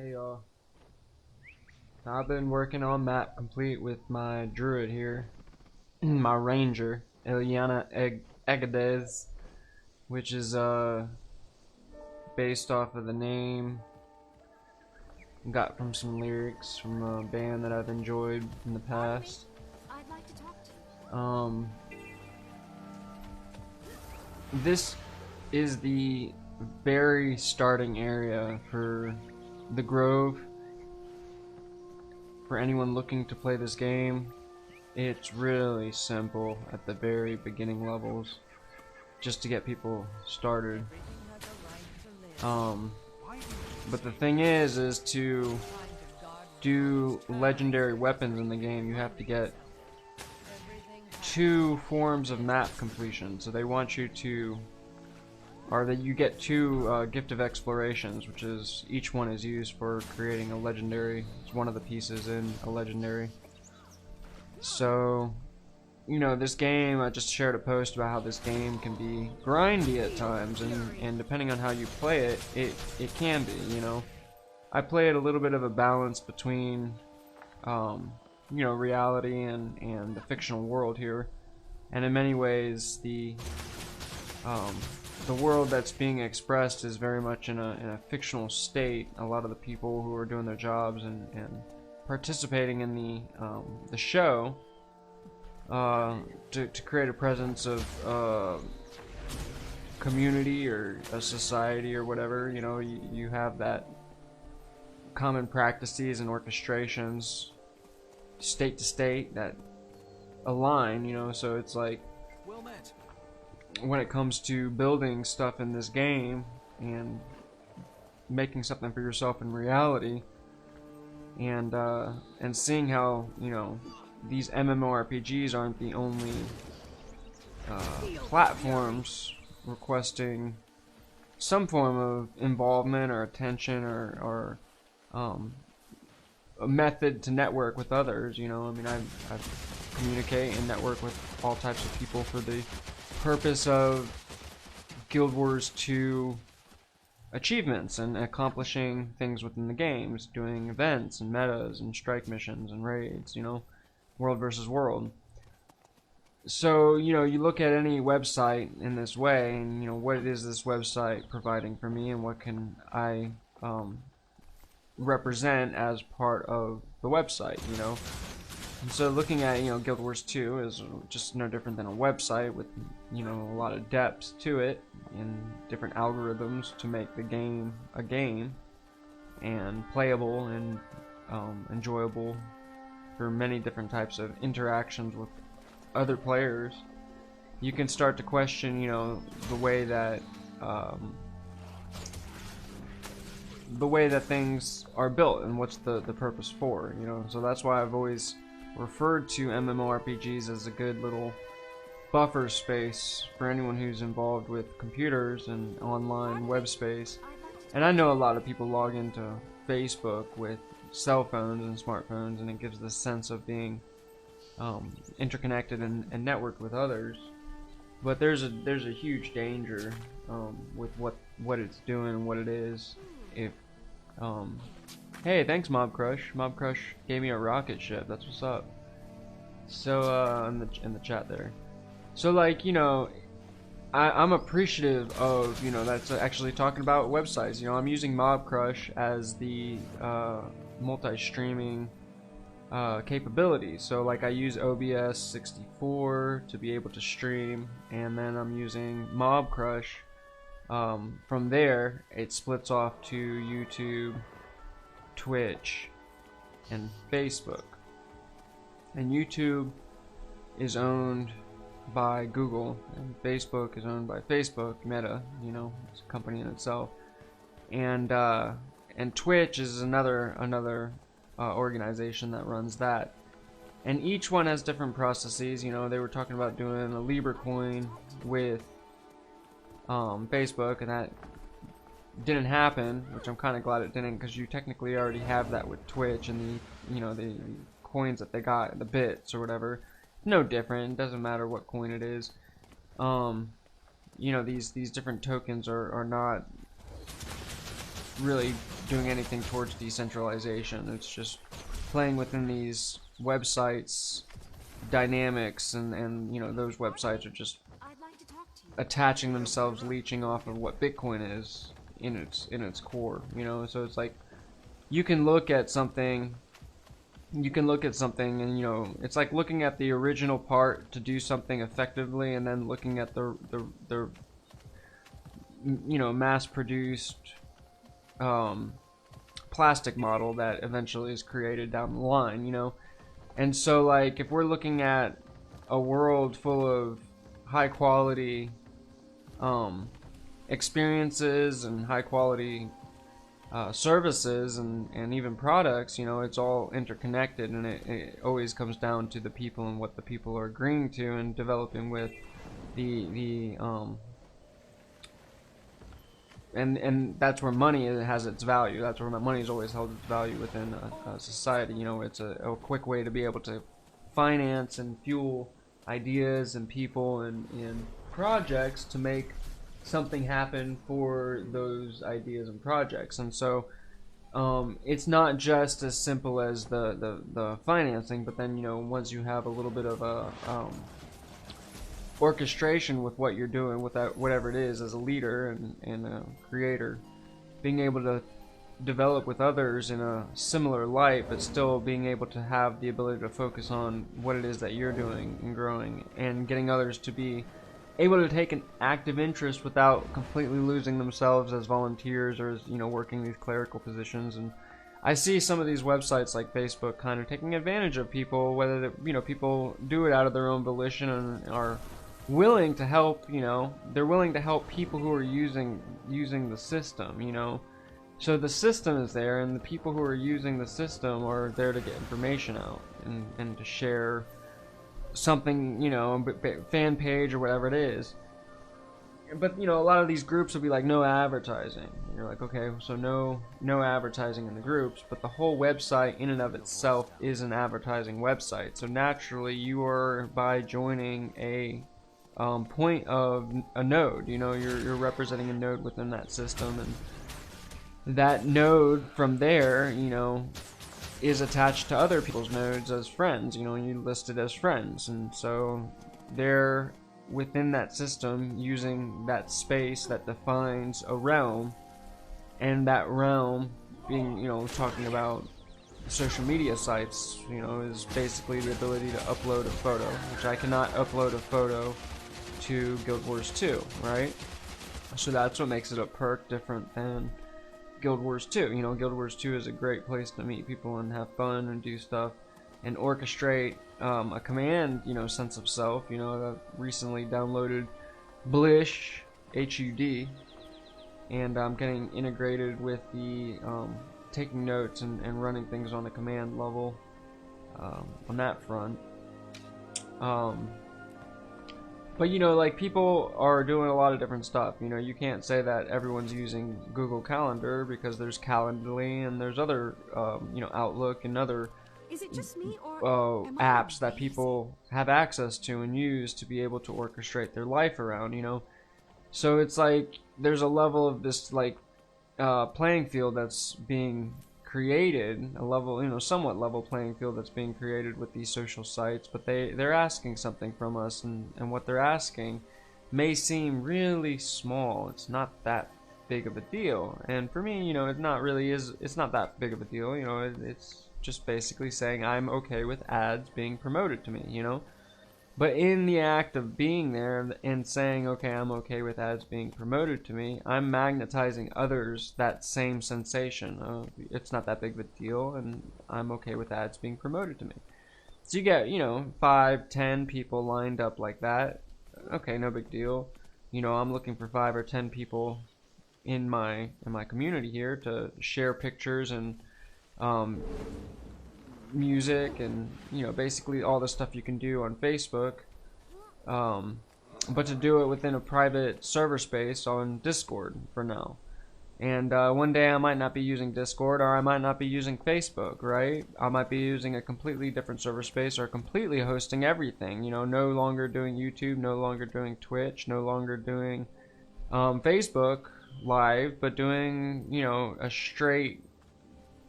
Hey y'all, I've been working on map complete with my druid here, my ranger, Eliana Egadez, which is based off of the name got from some lyrics from a band that I've enjoyed in the past. I'd like to talk to you. This is the very starting area for the Grove. For anyone looking to play this game, it's really simple at the very beginning levels, just to get people started. But the thing is to do legendary weapons in the game, you have to get 2 forms of map completion. So they want you to, or that you get 2 gift of explorations, which is each one is used for creating a legendary. It's one of the pieces in a legendary. So, you know, this game, I just shared a post about how this game can be grindy at times, and depending on how you play it, it can be, you know. I play it a little bit of a balance between, you know, reality and the fictional world here, and in many ways the world that's being expressed is very much in a fictional state. A lot of the people who are doing their jobs and participating in the show to create a presence of community or a society or whatever, you know, you have that common practices and orchestrations state to state that align, you know. So it's like, well met. When it comes to building stuff in this game and making something for yourself in reality, and seeing how, you know, these MMORPGs aren't the only platforms requesting some form of involvement or attention or a method to network with others. You know, I mean, I communicate and network with all types of people for the purpose of Guild Wars 2 achievements and accomplishing things within the games, doing events and metas and strike missions and raids, you know, world versus world. So, you know, you look at any website in this way, and, you know, what is this website providing for me, and what can I represent as part of the website, you know. And so looking at, you know, Guild Wars 2 is just no different than a website with, you know, a lot of depth to it and different algorithms to make the game a game and playable and enjoyable for many different types of interactions with other players. You can start to question, you know, the way that things are built and what's the purpose for, you know. So that's why I've always referred to MMORPGs as a good little buffer space for anyone who's involved with computers and online web space. And I know a lot of people log into Facebook with cell phones and smartphones, and it gives this sense of being interconnected and networked with others. But there's a huge danger with what it's doing and what it is. If hey, thanks Mob Crush. Mob Crush gave me a rocket ship. That's what's up. So in the chat there. So, like, you know, I'm appreciative of, you know, that's actually talking about websites. You know, I'm using Mob Crush as the multi-streaming capability. So, like, I use OBS 64 to be able to stream, and then I'm using Mob Crush. From there, it splits off to YouTube, Twitch, and Facebook. And YouTube is owned by Google, and Facebook is owned by Facebook, Meta, you know, it's a company in itself. And Twitch is another organization that runs that. And each one has different processes. You know, they were talking about doing a Libra coin with Facebook, and that didn't happen, which I'm kind of glad it didn't, because you technically already have that with Twitch, and the, you know, the coins that they got, the bits or whatever, no different. It doesn't matter what coin it is. You know, these different tokens are not really doing anything towards decentralization. It's just playing within these websites dynamics, and you know, those websites are just I'd like to talk to you. attaching themselves, leeching off of what Bitcoin is in its core, you know. So it's like you can look at something and, you know, it's like looking at the original part to do something effectively, and then looking at the you know, mass produced plastic model that eventually is created down the line, you know. And so, like, if we're looking at a world full of high quality experiences and high quality services and even products, you know, it's all interconnected, and it always comes down to the people and what the people are agreeing to and developing with the and that's where money has its value. That's where money has always held its value within a society. You know, it's a quick way to be able to finance and fuel ideas and people and projects to make something happen for those ideas and projects. And so it's not just as simple as the financing, but then, you know, once you have a little bit of a orchestration with what you're doing with that, whatever it is, as a leader and a creator, being able to develop with others in a similar light, but still being able to have the ability to focus on what it is that you're doing and growing, and getting others to be able to take an active interest without completely losing themselves as volunteers or as, you know, working these clerical positions. And I see some of these websites like Facebook kind of taking advantage of people, whether you know, people do it out of their own volition and are willing to help. You know, they're willing to help people who are using the system, you know. So the system is there, and the people who are using the system are there to get information out and to share something, you know, fan page or whatever it is. But, you know, a lot of these groups will be like, no advertising. And you're like, okay, so no advertising in the groups, but the whole website in and of itself is an advertising website. So naturally, you are, by joining a point of a node, you know, you're representing a node within that system, and that node from there, you know, is attached to other people's nodes as friends, you know, and you listed as friends. And so they're within that system using that space that defines a realm, and that realm being, you know, talking about social media sites, you know, is basically the ability to upload a photo, which I cannot upload a photo to Guild Wars 2, right? So that's what makes it a perk different than Guild Wars 2. You know, Guild Wars 2 is a great place to meet people and have fun and do stuff and orchestrate a command, you know, sense of self. You know, I've recently downloaded Blish, HUD, and I'm getting integrated with the taking notes and running things on the command level on that front. But, you know, like, people are doing a lot of different stuff. You know, you can't say that everyone's using Google Calendar, because there's Calendly and there's other, you know, Outlook and other Is it just me, or am I apps that crazy? people have access to and use to be able to orchestrate their life around, you know. So it's like there's a level of this, like, playing field that's being created, a level, you know, somewhat level playing field that's being created with these social sites, but they're asking something from us, and what they're asking may seem really small. It's not that big of a deal, and for me, you know, it's not that big of a deal. You know, it's just basically saying I'm okay with ads being promoted to me, you know. But in the act of being there and saying, okay, I'm okay with ads being promoted to me, I'm magnetizing others that same sensation. It's not that big of a deal, and I'm okay with ads being promoted to me. So you get, you know, 5, 10 people lined up like that. Okay, no big deal. You know, I'm looking for 5 or 10 people in my community here to share pictures and music and, you know, basically all the stuff you can do on Facebook, but to do it within a private server space on Discord for now. And one day I might not be using Discord, or I might not be using Facebook, right? I might be using a completely different server space, or completely hosting everything, you know, no longer doing YouTube, no longer doing Twitch, no longer doing Facebook, live, but doing, you know, a straight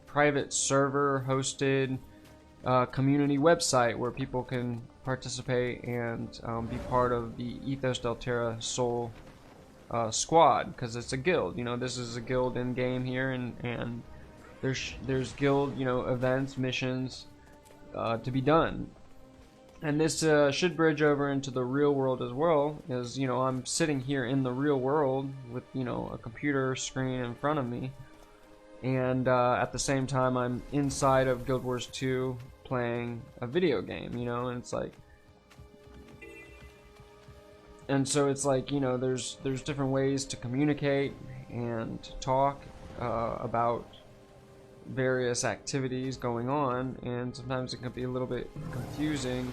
private server hosted community website where people can participate and be part of the Ethos Delterra Soul squad, because it's a guild. You know, this is a guild in game here, and there's guild, you know, events, missions to be done. And this should bridge over into the real world as well, as, you know, I'm sitting here in the real world with, you know, a computer screen in front of me, and at the same time I'm inside of Guild Wars 2 playing a video game, you know, and it's like, and so it's like, you know, there's different ways to communicate and talk about various activities going on, and sometimes it can be a little bit confusing,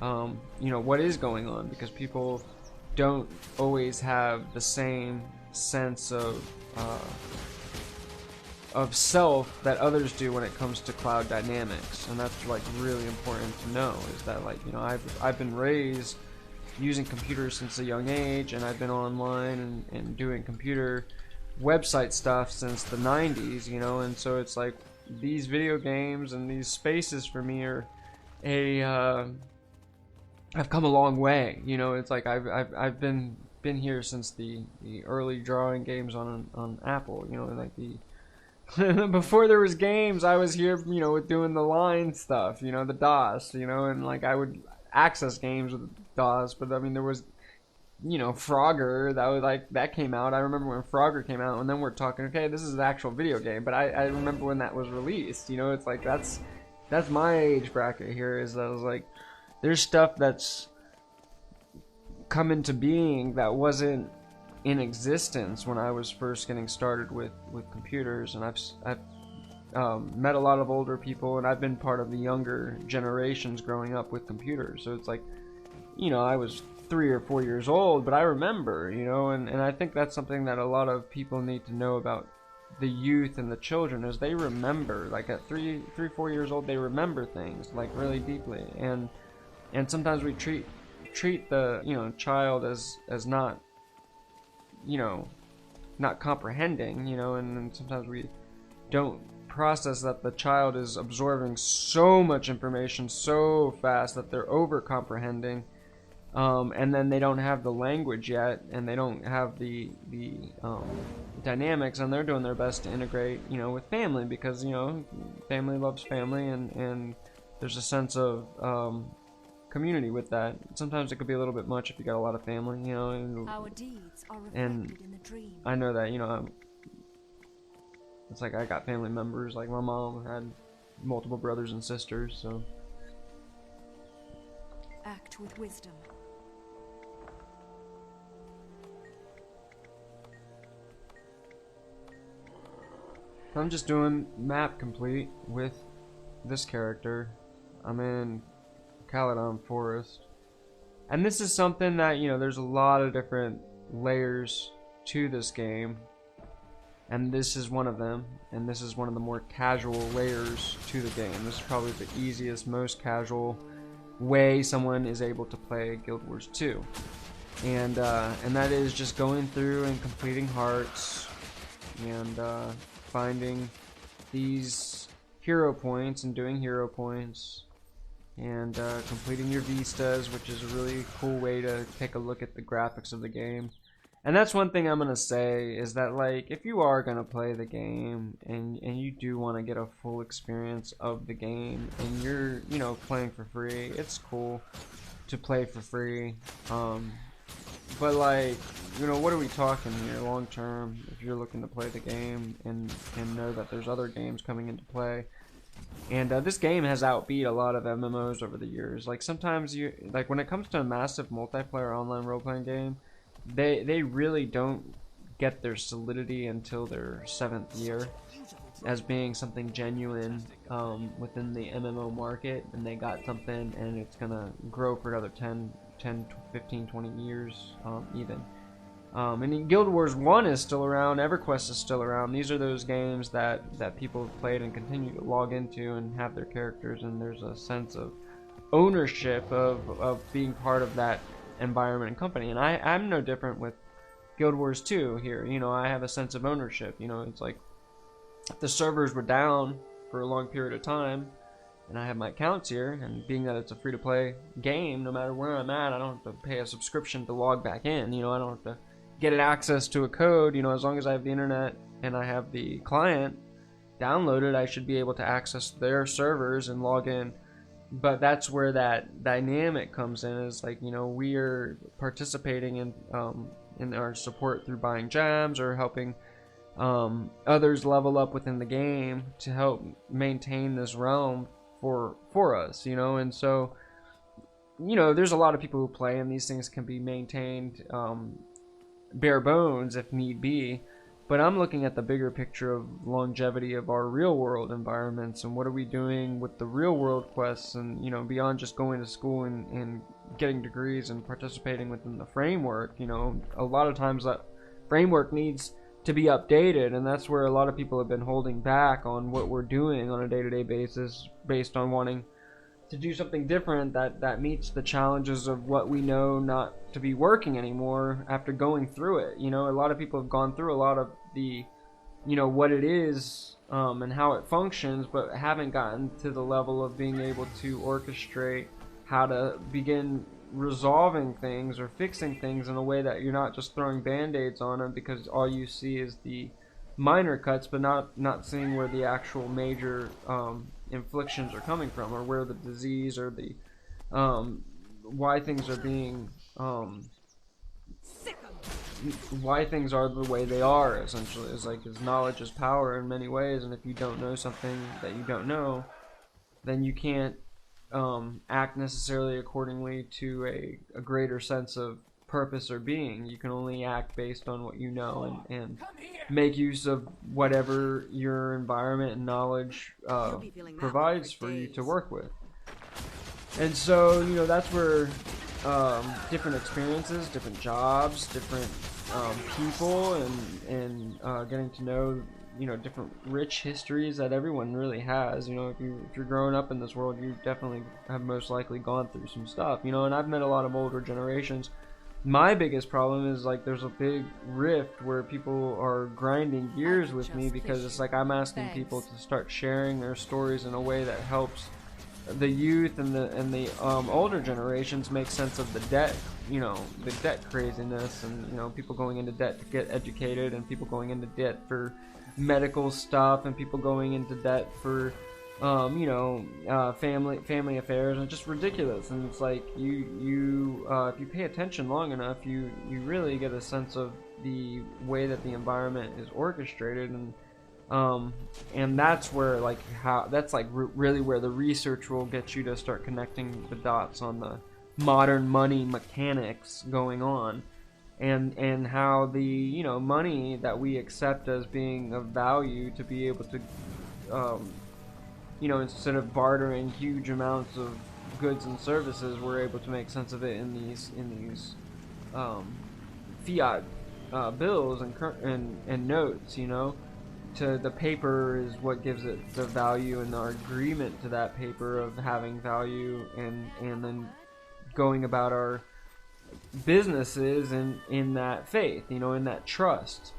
you know, what is going on, because people don't always have the same sense of self that others do when it comes to cloud dynamics. And that's like really important to know, is that, like, you know, I've been raised using computers since a young age, and I've been online and doing computer website stuff since the 90s, you know, and so it's like these video games and these spaces for me are I've come a long way, you know. It's like I've been here since the early drawing games on Apple, you know, like the before there was games, I was here, you know, with doing the line stuff, you know, the DOS, you know, and like I would access games with DOS, but I mean there was, you know, Frogger, that was like, that came out. I remember when Frogger came out, and then we're talking, okay, this is an actual video game, but I remember when that was released, you know. It's like that's my age bracket here, is that I was like, there's stuff that's come into being that wasn't in existence when I was first getting started with computers, and I've met a lot of older people, and I've been part of the younger generations growing up with computers. So it's like, you know, I was 3 or 4 years old, but I remember, you know, and I think that's something that a lot of people need to know about the youth and the children, is they remember, like at 3, 4 years old, they remember things like really deeply, and sometimes we treat the, you know, child as not, you know, not comprehending, you know, and sometimes we don't process that the child is absorbing so much information so fast that they're over comprehending, and then they don't have the language yet, and they don't have the dynamics, and they're doing their best to integrate, you know, with family, because, you know, family loves family, and there's a sense of community with that. Sometimes it could be a little bit much if you got a lot of family, you know, and Our deeds are reflected in the dream. I know that, you know, it's like I got family members, like my mom had multiple brothers and sisters, so Act with wisdom. I'm just doing map complete with this character. I'm in Caledon Forest, and this is something that, you know, there's a lot of different layers to this game, and this is one of them, and this is one of the more casual layers to the game. This is probably the easiest, most casual way someone is able to play Guild Wars 2, and that is just going through and completing hearts, and finding these hero points and doing hero points, and completing your vistas, which is a really cool way to take a look at the graphics of the game. And that's one thing I'm gonna say, is that, like, if you are gonna play the game and you do want to get a full experience of the game, and you're, you know, playing for free, it's cool to play for free, but, like, you know, what are we talking here long term if you're looking to play the game and know that there's other games coming into play? And this game has outbeat a lot of MMOs over the years. Like, sometimes you, like, when it comes to a massive multiplayer online role-playing game, they really don't get their solidity until their 7th year as being something genuine within the MMO market, and they got something, and it's gonna grow for another 10, 15, 20 years even. And Guild Wars 1 is still around, EverQuest is still around. These are those games that people have played and continue to log into and have their characters, and there's a sense of ownership of being part of that environment and company. And I'm no different with Guild Wars 2 here. You know, I have a sense of ownership. You know, it's like if the servers were down for a long period of time, and I have my accounts here, and being that it's a free-to-play game, no matter where I'm at, I don't have to pay a subscription to log back in. You know, I don't have to get access to a code. You know, as long as I have the internet and I have the client downloaded, I should be able to access their servers and log in. But that's where that dynamic comes in. Is like, you know, we are participating in our support through buying gems or helping others level up within the game to help maintain this realm for us, you know. And so, you know, there's a lot of people who play, and these things can be maintained bare bones if need be. But I'm looking at the bigger picture of longevity of our real world environments, and what are we doing with the real world quests, and, you know, beyond just going to school and getting degrees and participating within the framework. You know, a lot of times that framework needs to be updated, and that's where a lot of people have been holding back on what we're doing on a day-to-day basis, based on wanting to do something different that meets the challenges of what we know not to be working anymore after going through it. You know, a lot of people have gone through a lot of the, you know, what it is and how it functions, but haven't gotten to the level of being able to orchestrate how to begin resolving things or fixing things in a way that you're not just throwing band-aids on them, because all you see is the minor cuts, but not seeing where the actual major inflictions are coming from, or where the disease or the why things are being why things are the way they are. Essentially, is like, is knowledge is power in many ways, and if you don't know something that you don't know, then you can't act necessarily accordingly to a greater sense of purpose or being. You can only act based on what you know, and make use of whatever your environment and knowledge provides for you to work with. And so, you know, that's where different experiences, different jobs, different people, and getting to know, you know, different rich histories that everyone really has. You know, if you're growing up in this world, you definitely have most likely gone through some stuff, you know. And I've met a lot of older generations. My biggest problem is, like, there's a big rift where people are grinding gears with me, because it's like I'm asking people to start sharing their stories in a way that helps the youth and the older generations make sense of the debt, you know, the debt craziness, and, you know, people going into debt to get educated, and people going into debt for medical stuff, and people going into debt for you know, family affairs, and just ridiculous. And it's like, you if you pay attention long enough, you really get a sense of the way that the environment is orchestrated, and that's where, like, really where the research will get you to start connecting the dots on the modern money mechanics going on, and how the, you know, money that we accept as being of value to be able to you know, instead of bartering huge amounts of goods and services, we're able to make sense of it in these fiat bills and notes. You know, to the paper is what gives it the value, and our agreement to that paper of having value, and then going about our businesses in that faith, you know, in that trust.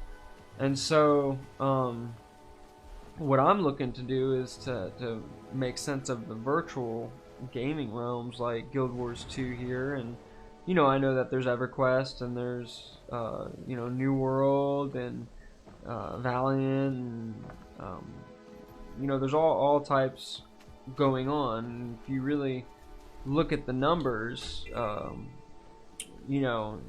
And so what I'm looking to do is to make sense of the virtual gaming realms, like Guild Wars 2 here, and, you know, I know that there's EverQuest, and there's you know, New World, and Valiant, and you know, there's all types going on. And if you really look at the numbers, you know,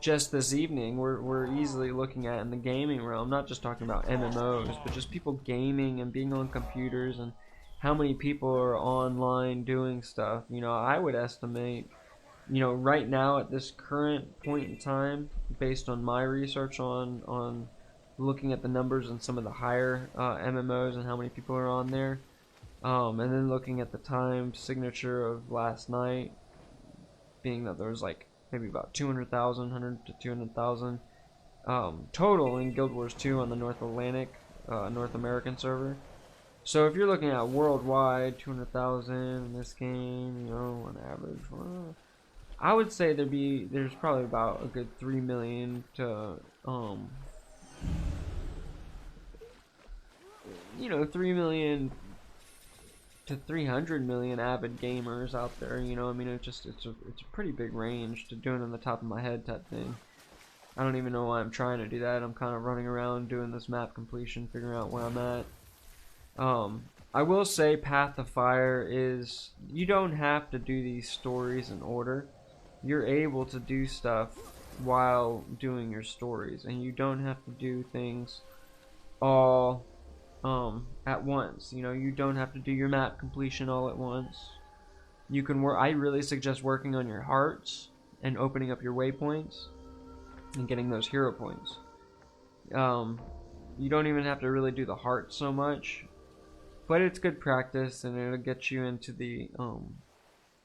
just this evening, we're easily looking at, in the gaming realm, not just talking about MMOs, but just people gaming and being on computers, and how many people are online doing stuff. You know, I would estimate, you know, right now at this current point in time, based on my research on looking at the numbers in some of the higher MMOs and how many people are on there, and then looking at the time signature of last night, being that there was like maybe about 200,000, 100 to 200,000 total in Guild Wars 2 on the North Atlantic, North American server. So if you're looking at worldwide, 200,000 in this game, you know, on average, I would say there's probably about a good 3 million to 3 million to 300 million avid gamers out there. I mean, it's a pretty big range to doing on the top of my head type thing. I don't even know why I'm trying to do that. I'm kind of running around doing this map completion, figuring out where I'm at. I will say Path of Fire is, you don't have to do these stories in order. You're able to do stuff while doing your stories, and you don't have to do things all at once. You don't have to do your map completion all at once. You can work. I really suggest working on your hearts and opening up your waypoints and getting those hero points. You don't even have to really do the heart so much, but it's good practice, and it'll get you into the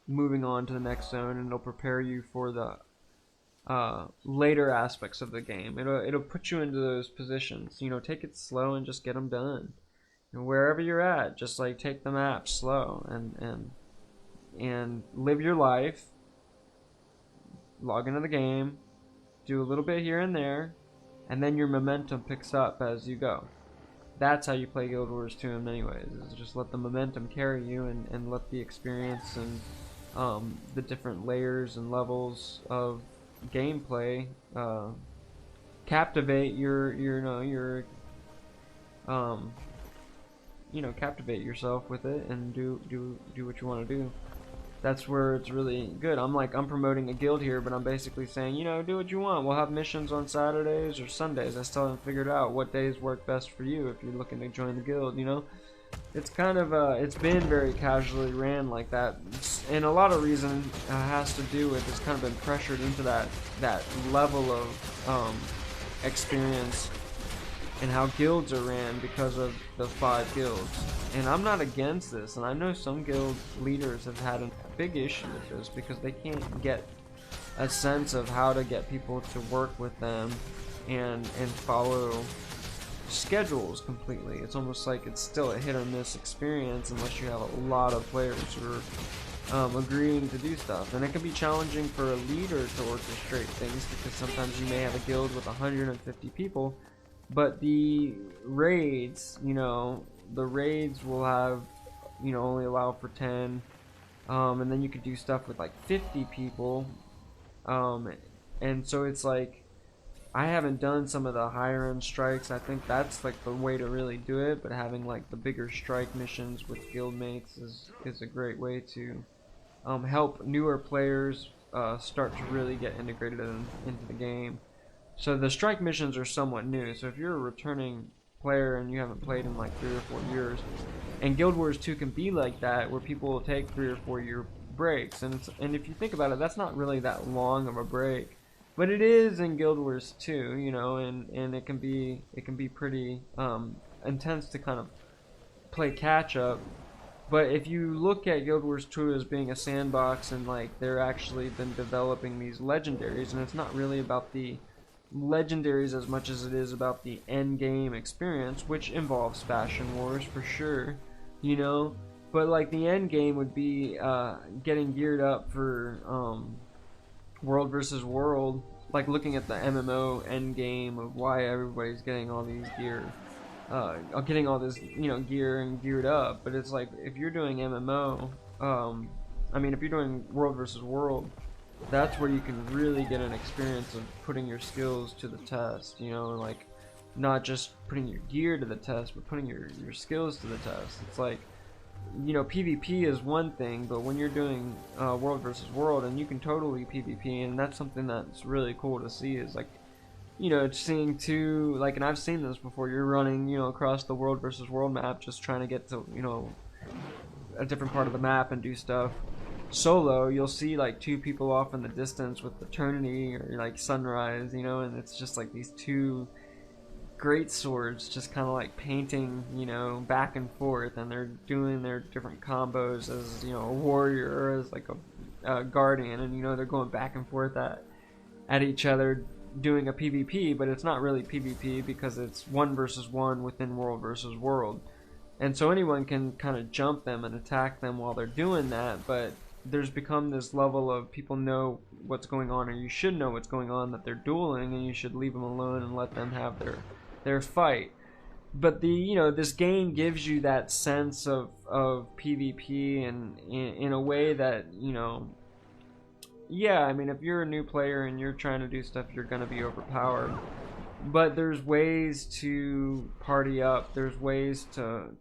moving on to the next zone, and it'll prepare you for the later aspects of the game. It'll put you into those positions. Take it slow and just get them done. Wherever you're at, just like take the map slow and live your life. Log into the game, do a little bit here and there, and then your momentum picks up as you go. That's how you play Guild Wars 2 in many ways, is just let the momentum carry you, and let the experience and the different layers and levels of gameplay captivate captivate yourself with it, and do what you want to do. That's where it's really good. I'm promoting a guild here, but I'm basically saying, do what you want. We'll have missions on Saturdays or Sundays. I still haven't figured out what days work best for you if you're looking to join the guild. It's kind of it's been very casually ran like that, and a lot of reason has to do with it's kind of been pressured into that level of experience and how guilds are ran because of the 5 guilds. And I'm not against this, and I know some guild leaders have had a big issue with this because they can't get a sense of how to get people to work with them and follow schedules completely. It's almost like it's still a hit or miss experience unless you have a lot of players who are agreeing to do stuff. And it can be challenging for a leader to orchestrate things because sometimes you may have a guild with 150 people, but the raids, will have, only allow for 10, and then you could do stuff with like 50 people, and so it's like, I haven't done some of the higher end strikes. I think that's like the way to really do it, but having like the bigger strike missions with guildmates is a great way to help newer players start to really get integrated into the game. So the strike missions are somewhat new. So if you're a returning player and you haven't played in like 3 or 4 years, and Guild Wars 2 can be like that, where people will take 3 or 4 year breaks, and if you think about it, that's not really that long of a break, but it is in Guild Wars 2, and it can be pretty intense to kind of play catch up. But if you look at Guild Wars 2 as being a sandbox, and like they're actually been developing these legendaries, and it's not really about the legendaries as much as it is about the end game experience, which involves fashion wars for sure, but like the end game would be getting geared up for world versus world, like looking at the MMO end game of why everybody's getting all these gear, getting all this gear and geared up. But it's like, if you're doing MMO, if you're doing world versus world, that's where you can really get an experience of putting your skills to the test, like not just putting your gear to the test, but putting your skills to the test. It's like, PvP is one thing, but when you're doing world versus world, and you can totally PvP, and that's something that's really cool to see, is like, seeing two, like, and I've seen this before, you're running, across the world versus world map, just trying to get to, a different part of the map and do stuff. Solo, you'll see like 2 people off in the distance with Eternity or like Sunrise, and it's just like these 2 great swords just kind of like painting, back and forth, and they're doing their different combos as, a warrior or as like a guardian, and they're going back and forth at each other doing a PvP, but it's not really PvP because it's 1 versus 1 within world versus world. And so anyone can kind of jump them and attack them while they're doing that, but there's become this level of people know what's going on, or you should know what's going on, that they're dueling, and you should leave them alone and let them have their fight. But this game gives you that sense of PvP, and in a way that, yeah, I mean, if you're a new player and you're trying to do stuff, you're gonna be overpowered. But there's ways to party up. There's ways to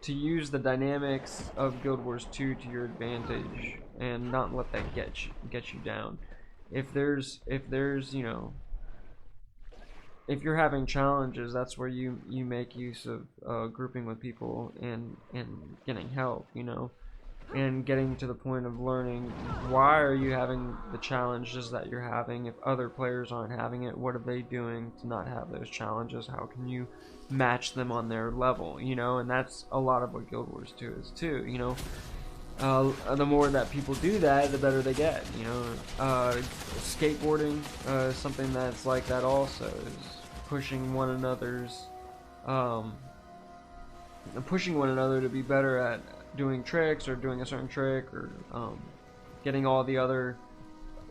use the dynamics of Guild Wars 2 to your advantage, and not let that get you down. If you're having challenges, that's where you make use of grouping with people and getting help, and getting to the point of learning, why are you having the challenges that you're having? If other players aren't having it, what are they doing to not have those challenges? How can you match them on their level, and that's a lot of what Guild Wars 2 is too, the more that people do that, the better they get, skateboarding, something that's like that also, is pushing one another to be better at doing tricks, or doing a certain trick, or getting all the other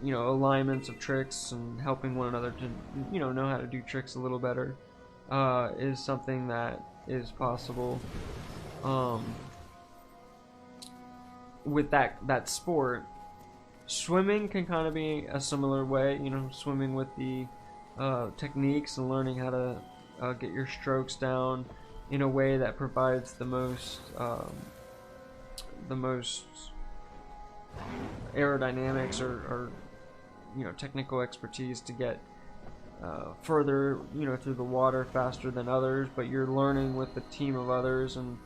alignments of tricks, and helping one another to know how to do tricks a little better, is something that is possible with that sport. Swimming can kind of be a similar way, swimming with the techniques and learning how to get your strokes down in a way that provides the most aerodynamics, or technical expertise to get further through the water faster than others. But you're learning with a team of others, and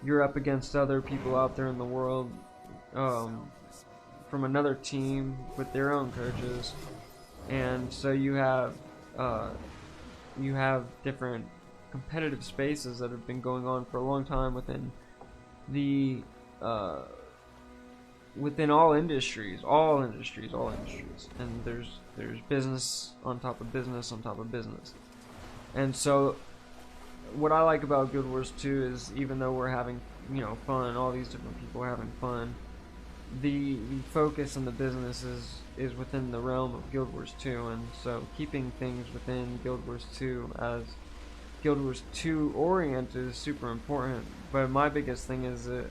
you're up against other people out there in the world from another team with their own coaches, and so you have different competitive spaces that have been going on for a long time within all industries, and there's business on top of business on top of business. And so what I like about Guild Wars 2 is, even though we're having fun, all these different people are having fun, the focus and the business is within the realm of Guild Wars 2, and so keeping things within Guild Wars 2 as Guild Wars 2 oriented is super important. But my biggest thing is that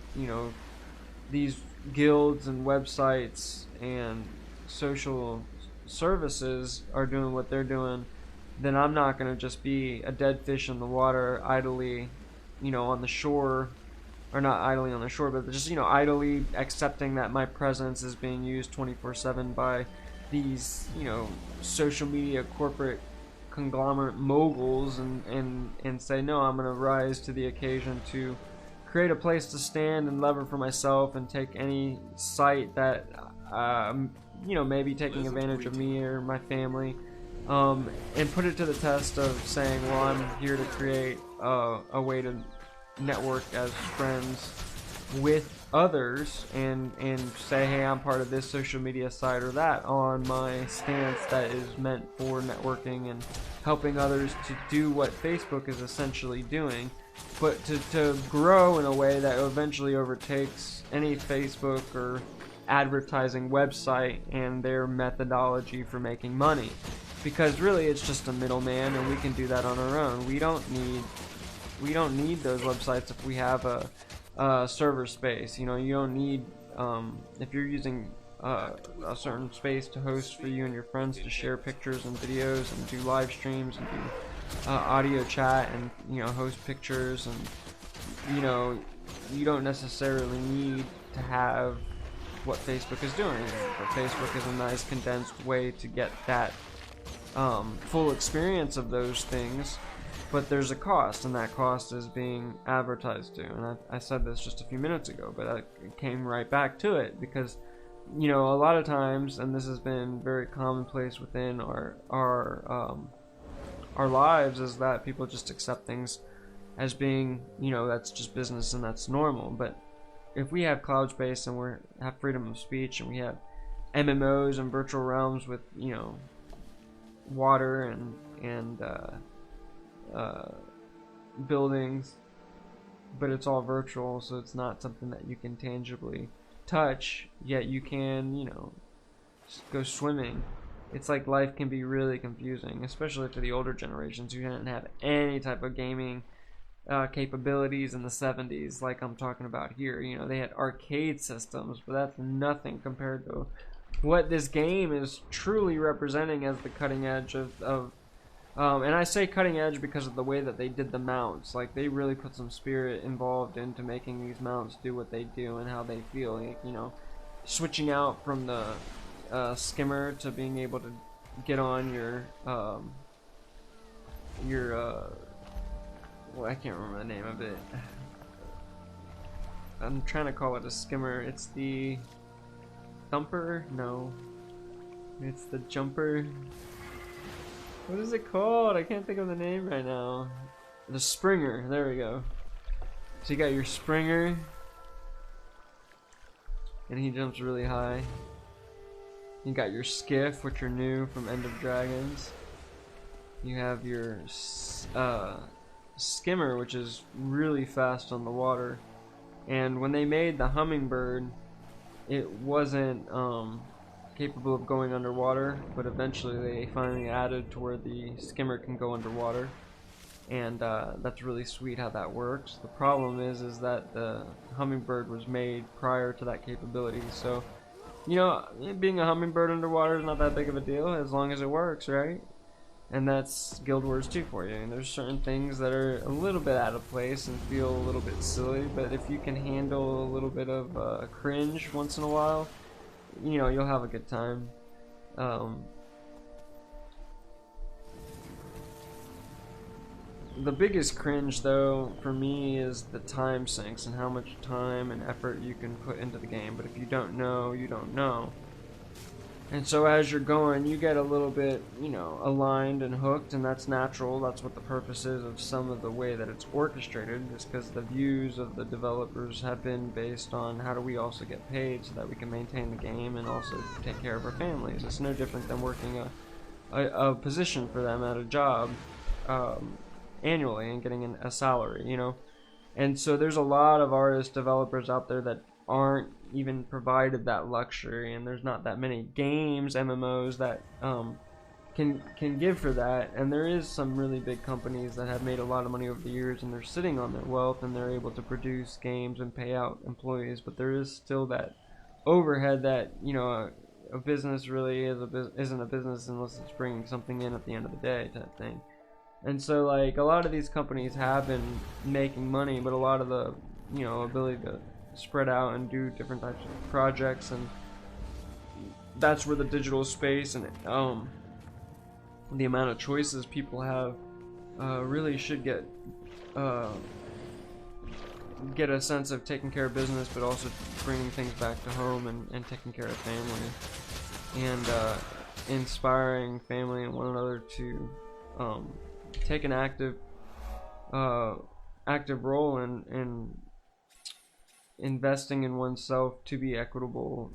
these guilds and websites and social services are doing what they're doing, then I'm not going to just be a dead fish in the water, idly on the shore, or not idly on the shore, but just idly accepting that my presence is being used 24/7 by these social media corporate conglomerate moguls, and say, no, I'm going to rise to the occasion to create a place to stand and lever for myself, and take any site that maybe taking advantage of me or my family, and put it to the test of saying, well, I'm here to create a way to network as friends with others, and say, hey, I'm part of this social media site or that, on my stance that is meant for networking and helping others to do what Facebook is essentially doing, but to grow in a way that eventually overtakes any Facebook or advertising website and their methodology for making money. Because really it's just a middleman, and we can do that on our own. We don't need those websites if we have a server space. You don't need, if you're using a certain space to host for you and your friends to share pictures and videos and do live streams and do audio chat and host pictures, and you don't necessarily need to have what Facebook is doing. But Facebook is a nice condensed way to get that full experience of those things. But there's a cost, and that cost is being advertised to. And I said this just a few minutes ago, but I came right back to it, because a lot of times, and this has been very commonplace within our lives, is that people just accept things as being, that's just business and that's normal. But if we have cloud space, and we have freedom of speech, and we have MMOs and virtual realms with water and buildings but it's all virtual, so it's not something that you can tangibly touch, yet you can, you know, go swimming. It's like life can be really confusing, especially for the older generations who didn't have any type of gaming capabilities in the 70s like I'm talking about here. You know, they had arcade systems, but that's nothing compared to what this game is truly representing as the cutting edge of and I say cutting edge because of the way that they did the mounts. Like, they really put some spirit involved into making these mounts do what they do and how they feel. Like, you know, switching out from the skimmer to being able to get on your well, I can't remember the name of it. I'm trying to call it a skimmer. It's the thumper? No. It's the jumper. What is it called? I can't think of the name right now. The Springer. There we go. So you got your Springer, and he jumps really high. You got your Skiff, which are new from End of Dragons. You have your Skimmer, which is really fast on the water. And when they made the Hummingbird, it wasn't capable of going underwater, but eventually they finally added to where the skimmer can go underwater, and that's really sweet how that works. The problem is that the Hummingbird was made prior to that capability, so, you know, being a Hummingbird underwater is not that big of a deal as long as it works, right? And that's Guild Wars 2 for you. And there's certain things that are a little bit out of place and feel a little bit silly, but if you can handle a little bit of cringe once in a while, you know, you'll have a good time. The biggest cringe, though, for me is the time sinks and how much time and effort you can put into the game. But if you don't know, you don't know. And so as you're going, you get a little bit, you know, aligned and hooked, and that's natural. That's what the purpose is of some of the way that it's orchestrated, is because the views of the developers have been based on how do we also get paid so that we can maintain the game and also take care of our families. It's no different than working a position for them at a job annually and getting a salary, you know. And so there's a lot of artist developers out there that aren't even provided that luxury, and there's not that many games, MMOs, that can give for that. And there is some really big companies that have made a lot of money over the years, and they're sitting on their wealth, and they're able to produce games and pay out employees. But there is still that overhead that, you know, a business really isn't a business unless it's bringing something in at the end of the day, type thing. And so, like, a lot of these companies have been making money, but a lot of the, you know, ability to spread out and do different types of projects, and that's where the digital space and the amount of choices people have really should get a sense of taking care of business, but also bringing things back to home and taking care of family, and inspiring family and one another to take an active role in investing in oneself to be equitable.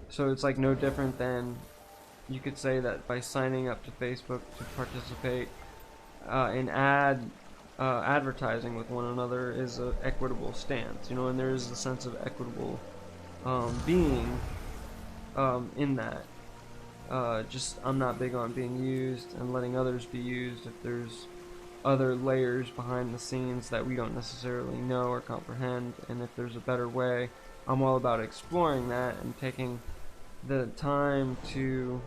So it's like no different than, you could say that by signing up to Facebook to participate in advertising with one another is an equitable stance, you know, and there is a sense of equitable being in that. Just, I'm not big on being used and letting others be used if there's other layers behind the scenes that we don't necessarily know or comprehend, and if there's a better way, I'm all about exploring that and taking the time to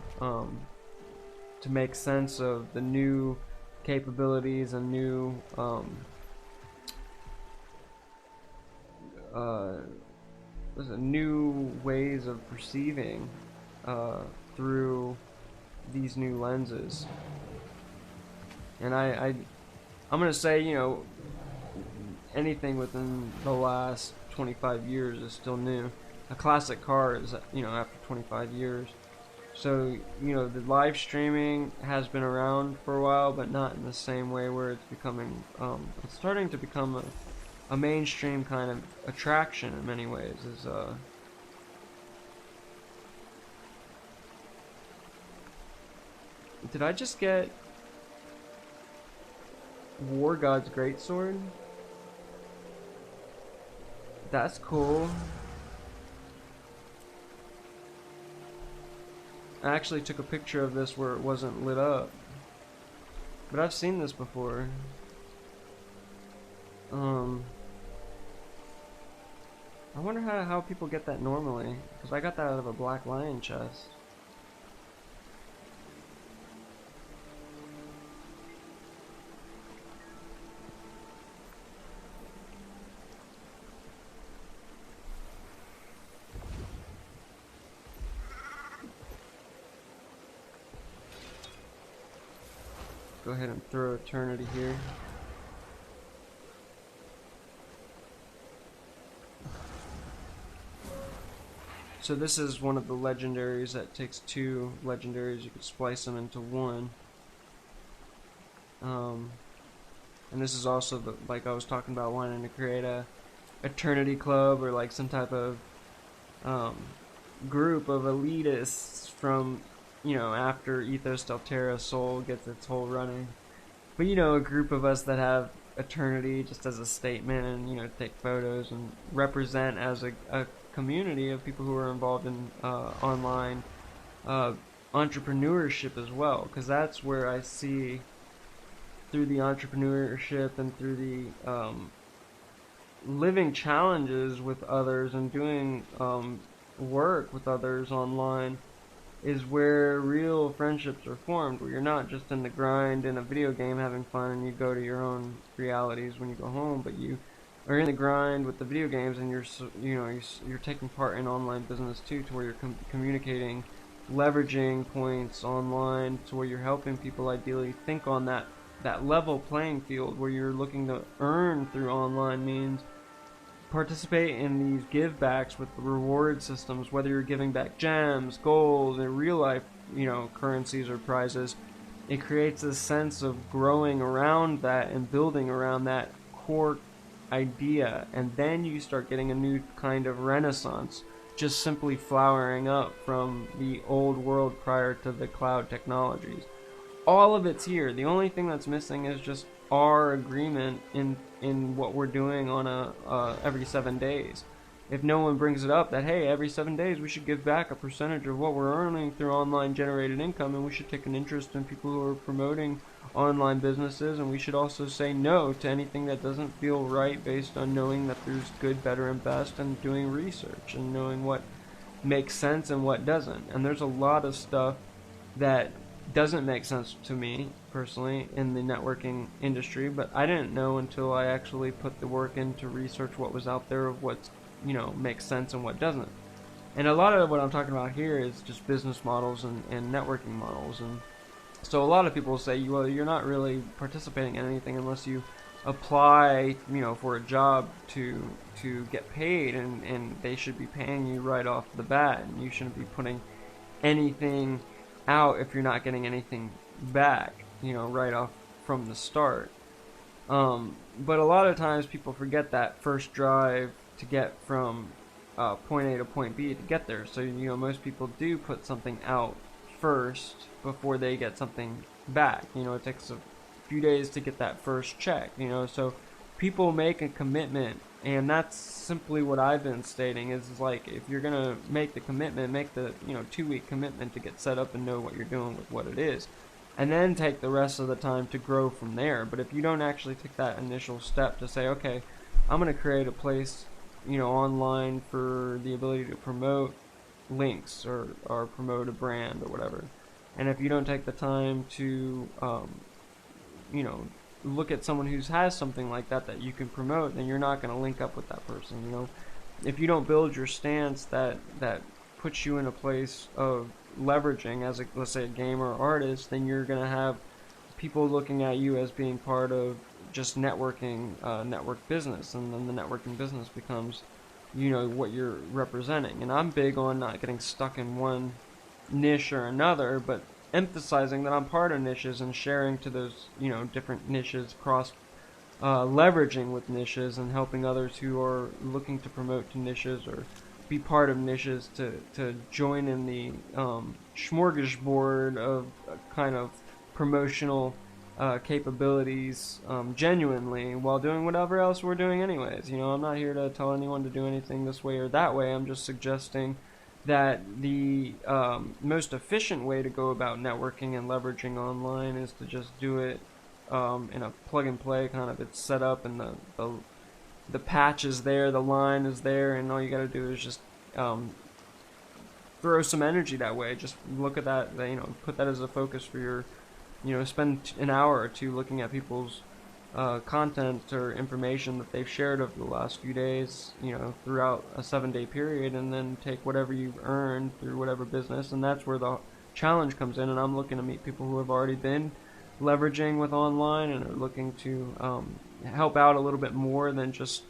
make sense of the new capabilities and new new ways of perceiving through these new lenses. And I'm gonna say, you know, anything within the last 25 years is still new. A classic car is, you know, after 25 years. So, you know, the live streaming has been around for a while, but not in the same way where it's becoming, it's starting to become a mainstream kind of attraction in many ways. Did I just get War God's Greatsword? That's cool. I actually took a picture of this where it wasn't lit up. But I've seen this before. I wonder how people get that normally, because I got that out of a black lion chest. Go ahead and throw Eternity here. So this is one of the legendaries that takes 2 legendaries. You could splice them into one. And this is also the, like I was talking about, wanting to create a Eternity Club or like some type of group of elitists from, you know, after Ethos Delterra Soul gets its whole running. But you know, a group of us that have Eternity just as a statement, and you know, take photos and represent as a community of people who are involved in online entrepreneurship as well, because that's where I see, through the entrepreneurship and through the living challenges with others and doing work with others online, is where real friendships are formed, where you're not just in the grind in a video game having fun and you go to your own realities when you go home, but you are in the grind with the video games, and you're taking part in online business too, to where you're communicating, leveraging points online, to where you're helping people ideally think on that level playing field, where you're looking to earn through online means. Participate in these give backs with the reward systems, whether you're giving back gems, gold, and real life, you know, currencies or prizes. It creates a sense of growing around that and building around that core idea, and then you start getting a new kind of renaissance, just simply flowering up from the old world prior to the cloud technologies. All of it's here. The only thing that's missing is just our agreement in what we're doing on a every 7 days. If no one brings it up that, hey, every 7 days we should give back a percentage of what we're earning through online generated income, and we should take an interest in people who are promoting online businesses, and we should also say no to anything that doesn't feel right, based on knowing that there's good, better, and best, and doing research and knowing what makes sense and what doesn't. And there's a lot of stuff that doesn't make sense to me personally in the networking industry, but I didn't know until I actually put the work in to research what was out there of what's, you know, makes sense and what doesn't. And a lot of what I'm talking about here is just business models and networking models. And so a lot of people say, well, you're not really participating in anything unless you apply, you know, for a job to get paid, and they should be paying you right off the bat, and you shouldn't be putting anything out if you're not getting anything back, you know, right off from the start. But a lot of times people forget that first drive to get from point A to point B to get there. So, you know, most people do put something out first before they get something back. You know, it takes a few days to get that first check, you know, so people make a commitment. And that's simply what I've been stating, is like, if you're going to make the commitment, make the, you know, 2-week commitment to get set up and know what you're doing with what it is. And then take the rest of the time to grow from there. But if you don't actually take that initial step to say, okay, I'm going to create a place, you know, online for the ability to promote links or promote a brand or whatever. And if you don't take the time to, you know, look at someone who has something like that you can promote, then you're not going to link up with that person. You know, if you don't build your stance that puts you in a place of leveraging as a, let's say, a gamer or artist, then you're going to have people looking at you as being part of just networking, network business, and then the networking business becomes, you know, what you're representing. And I'm big on not getting stuck in one niche or another, but emphasizing that I'm part of niches and sharing to those, you know, different niches, cross leveraging with niches, and helping others who are looking to promote to niches or be part of niches to join in the smorgasbord of kind of promotional capabilities genuinely while doing whatever else we're doing anyways. You know, I'm not here to tell anyone to do anything this way or that way. I'm just suggesting that the most efficient way to go about networking and leveraging online is to just do it in a plug and play kind of. It's set up and the patch is there, the line is there, and all you got to do is just throw some energy that way. Just look at that, you know, put that as a focus for your, you know, spend an hour or two looking at people's content or information that they've shared over the last few days, you know, throughout a 7-day period, and then take whatever you've earned through whatever business, and that's where the challenge comes in. And I'm looking to meet people who have already been leveraging with online and are looking to help out a little bit more than just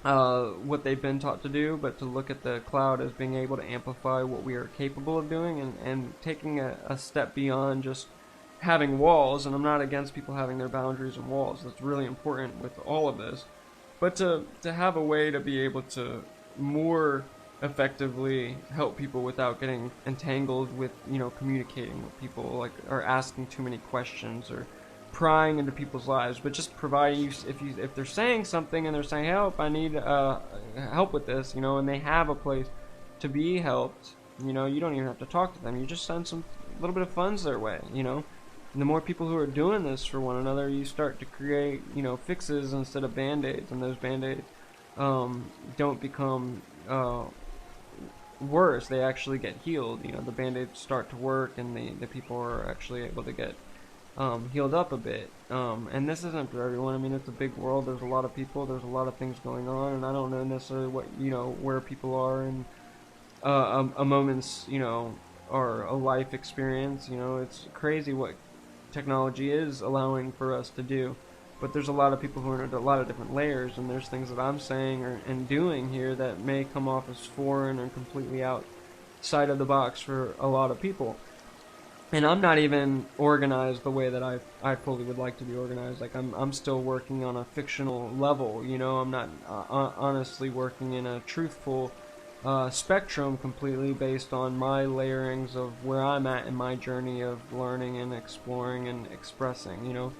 what they've been taught to do, but to look at the cloud as being able to amplify what we are capable of doing, and taking a step beyond just having walls. And I'm not against people having their boundaries and walls. That's really important with all of this. But to have a way to be able to more effectively help people without getting entangled with, you know, communicating with people, like, or asking too many questions or prying into people's lives, but just providing you, if they're saying something and they're saying, help, I need help with this, you know, and they have a place to be helped, you know, you don't even have to talk to them. You just send some little bit of funds their way, you know. And the more people who are doing this for one another, you start to create, you know, fixes instead of band-aids, and those band-aids don't become worse. They actually get healed. You know, the band-aids start to work, and the people are actually able to get healed up a bit. And this isn't for everyone. I mean, it's a big world. There's a lot of people. There's a lot of things going on, and I don't know necessarily what, you know, where people are in a moment's, you know, or a life experience. You know, it's crazy what technology is allowing for us to do. But there's a lot of people who are in a lot of different layers, and there's things that I'm saying and doing here that may come off as foreign and completely outside of the box for a lot of people. And I'm not even organized the way that I fully would like to be organized. Like, I'm still working on a fictional level, you know. I'm not honestly working in a truthful spectrum completely based on my layerings of where I'm at in my journey of learning and exploring and expressing, you know.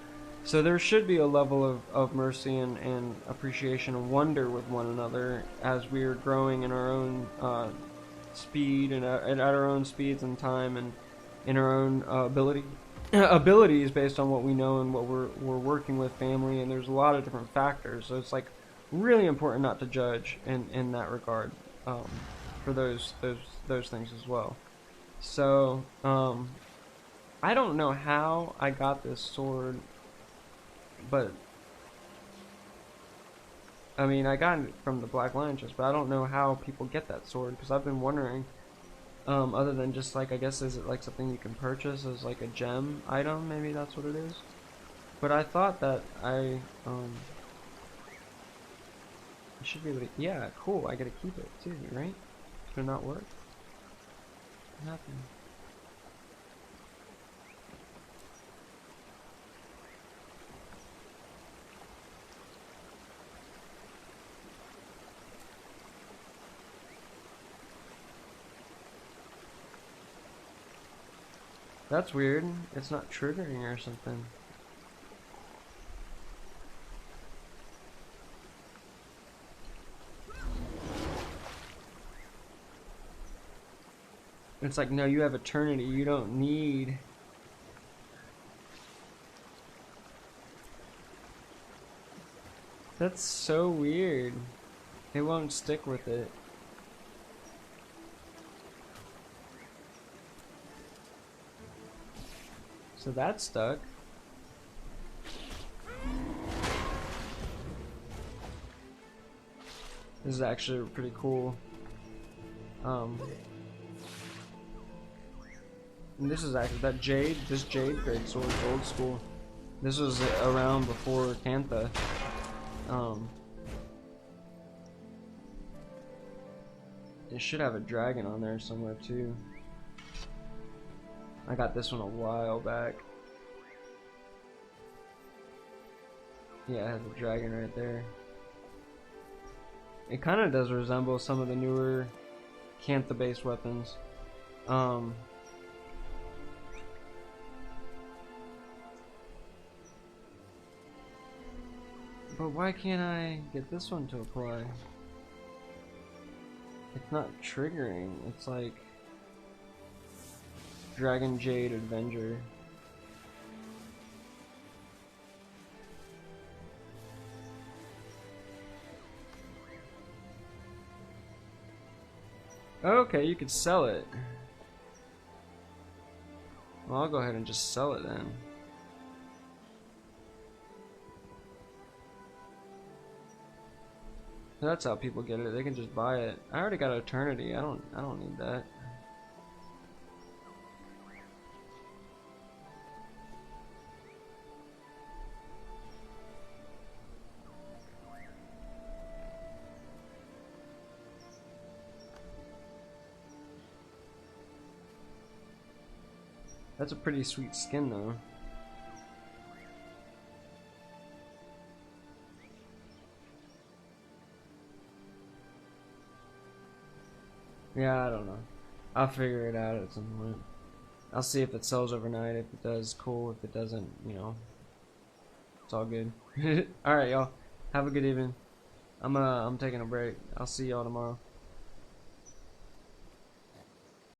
So there should be a level of mercy and appreciation and wonder with one another as we are growing in our own speed and at our own speeds and time, and in our own abilities based on what we know and what we're working with family. And there's a lot of different factors, so it's like really important not to judge in that regard, for those things as well. So I don't know how I got this sword, but I mean, I got it from the Black Lion chest, but I don't know how people get that sword, because I've been wondering. Other than just, like, I guess, is it like something you can purchase as like a gem item? Maybe that's what it is. But I thought that I should be able to. Yeah, cool. I gotta keep it too, right? Should it not work? What happened? That's weird. It's not triggering or something. It's like, no, you have eternity. You don't need. That's so weird. It won't stick with it. So that's stuck. This is actually pretty cool. And this is actually this jade great sword, old school. This was around before Cantha. It should have a dragon on there somewhere too. I got this one a while back. Yeah, it has a dragon right there. It kind of does resemble some of the newer Cantha-based weapons. But why can't I get this one to apply? It's not triggering. It's like Dragon Jade Avenger. Okay, you could sell it. Well, I'll go ahead and just sell it then. That's how people get it. They can just buy it. I already got Eternity. I don't need that. That's a pretty sweet skin though. Yeah, I don't know. I'll figure it out at some point. I'll see if it sells overnight. If it does, cool. If it doesn't, you know, it's all good. Alright, y'all. Have a good evening. I'm taking a break. I'll see y'all tomorrow.